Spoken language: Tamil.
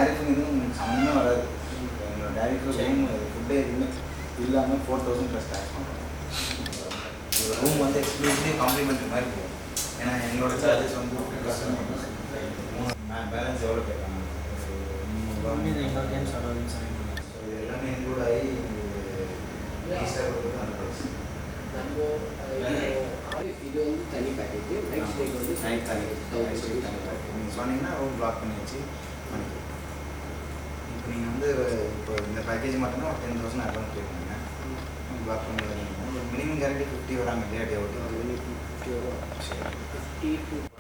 டேரிஃபும் இதுவும் உங்களுக்கு சம்மந்தமே வராது. எங்களோட டேரிஃபு ரூம் ஃபுட்டு எதுவுமே இல்லாமல் 4000 ப்ளஸ் டேக்ஸ் பண்ணுறோம். ஒரு ரூம் வந்து எக்ஸ்க்ளூசிவ்லி காம்ப்ளிமெண்ட்ரி மாதிரி போகும். ஏன்னா எங்களோட சார்ஜஸ் வந்து பேலன்ஸ் எவ்வளோ கேட்குறாங்க? இது எல்லாமே இன்க்ளூட் ஆகி இது வந்து தனி பேக்கேஜ். நைட் ஸ்டேக்கு வந்து நைட் தனி நீங்கள் சொன்னீங்கன்னா ரூம் பிளாக் பண்ணி வச்சு பண்ணிக்கலாம். இப்போ நீங்கள் வந்து இப்போ இந்த பேக்கேஜ் மட்டும்தான் ஒரு 10,000 அட்வான்ஸ் பே பண்ணுங்க. பிளாக் பண்ணி மினிமம் கேரண்டி 50 வராங்க இல்லையா? டே 50 வரும். சரி 50 to